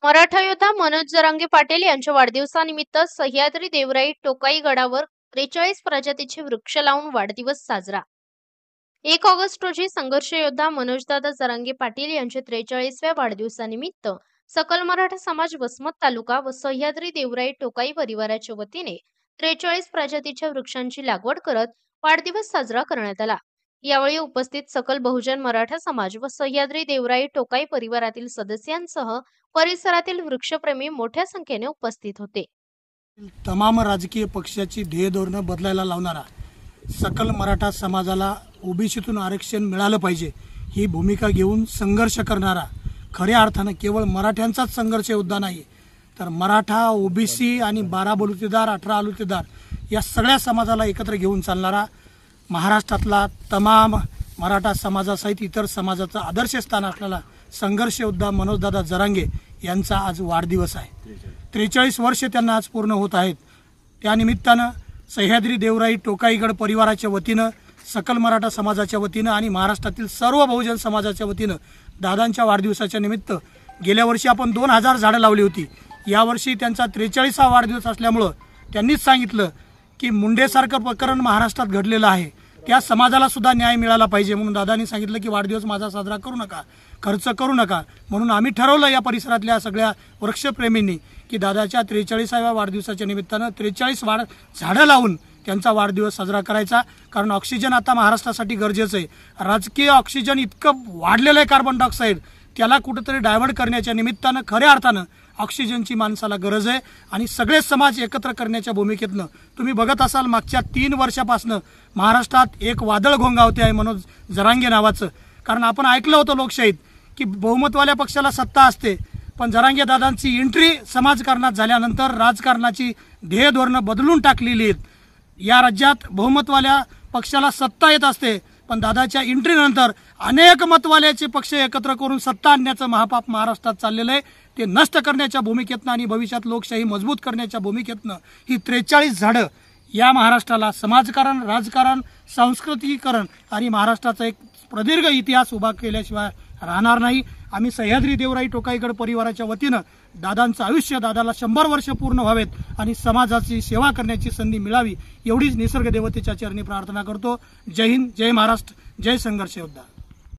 मराठा योद्धा मनोज जरांगे पाटील यांच्या वाढदिवसानिमित्त सह्याद्री देवराई टोकाई गडावर 43 प्रजातीचे वृक्ष लावून वाढदिवस साजरा। 1 ऑगस्ट रोजी संघर्ष योद्धा मनोजदादा जरांगे पाटील यांच्या 43व्या वाढदिवसानिमित्त सकल मराठा समाज वसमत तालुका व सह्याद्री देवराई टोकाई परिवाराच्या वतीने 43 प्रजातीच्या वृक्षांची लागवड करत वाढदिवस साजरा करण्यात आला। यावेळी उपस्थित सकल बहुजन मराठा समाज व सह्याद्री देवराई टोकाई परिवारातील सदस्यांसह परिसरातील वृक्षप्रेमी मोठ्या संख्येने उपस्थित होते। तमाम राजकीय पक्षाची ध्येय धोरण बदलायला लावणारा, सकल मराठा समाजाला ओबीसीतून आरक्षण मिळालं पाहिजे ही भूमिका घेऊन संघर्ष करणारा, खऱ्या अर्थाने केवळ मराठ्यांचाच संघर्ष योद्धा नाही तर मराठा, ओबीसी आणि 12 बलुतेदार, 18 अलुतेदार या सगळ्या समाजाला एकत्र घेऊन चालणारा, महाराष्ट्रातला तमाम मराठा समाजासहित इतर समाजाचा आदर्श स्थान असलेला संघर्ष योद्धा मनोजदादा जरांगे यांचा आज वाढदिवस आहे। 43 वर्ष त्यांना आज पूर्ण होत आहेत। त्यानिमित्तानं सह्याद्री देवराई टोकाईगड परिवाराच्या वतीनं, सकल मराठा समाजाच्या वतीनं आणि महाराष्ट्रातील सर्व बहुजन समाजाच्या वतीनं दादांच्या वाढदिवसाच्या निमित्त गेल्या वर्षी आपण 2000 झाडं लावली होती। यावर्षी त्यांचा 43वा वाढदिवस असल्यामुळं त्यांनीच सांगितलं की मुंडेसारखं प्रकरण महाराष्ट्रात घडलेलं आहे, त्या समाजाला सुद्धा न्याय मिळाला पाहिजे म्हणून दादांनी सांगितलं की वाढदिवस माझा साजरा करू नका, खर्च करू नका। म्हणून आम्ही ठरवलं या परिसरातल्या सगळ्या वृक्षप्रेमींनी की दादाच्या 43व्या वाढदिवसाच्या निमित्तानं 43 झाडं लावून त्यांचा वाढदिवस साजरा करायचा। कारण ऑक्सिजन आता महाराष्ट्रासाठी गरजेचं आहे। राजकीय ऑक्सिजन इतकं वाढलेलं आहे, कार्बन डायऑक्साईड, त्याला कुठेतरी डायव्हर्ट करण्याच्या निमित्तानं खऱ्या अर्थानं ऑक्सिजनची माणसाला गरज आहे आणि सगळे समाज एकत्र करण्याच्या भूमिकेतनं तुम्ही बघत असाल मागच्या 3 वर्षापासून महाराष्ट्रात एक वादळ घोंगावते आहे मनोज जरांगे नावाचं। कारण आपण ऐकलं होतं लोकशाहीत की बहुमतवाल्या पक्षाला सत्ता असते, पण जरांगे दादांची एंट्री समाजकारणात झाल्यानंतर राजकारणाची ध्येय धोरणं बदलून टाकलेली आहेत। या राज्यात बहुमतवाल्या पक्षाला सत्ता येत असते, पण दादाच्या एंट्रीनंतर अनेक मतवाल्याचे पक्ष एकत्र करून सत्ता आणण्याचं महापाप महाराष्ट्रात चाललेलं आहे। ते नष्ट करण्याच्या भूमिकेतनं आणि भविष्यात लोकशाही मजबूत करण्याच्या भूमिकेतनं ही 43 झाडं या महाराष्ट्राला समाजकारण, राजकारण, सांस्कृतिकीकरण आणि महाराष्ट्राचा एक प्रदीर्घ इतिहास उभा केल्याशिवाय राहणार नाही। आम्ही सह्याद्री देवराई टोकाईगड परिवाराच्या वतीनं दादांचं आयुष्य, दादाला 100 वर्ष पूर्ण व्हावेत आणि समाजाची सेवा करण्याची संधी मिळावी एवढीच निसर्ग देवतेच्या चरणी प्रार्थना करतो। जय हिंद, जय महाराष्ट्र, जय संघर्ष योद्धा।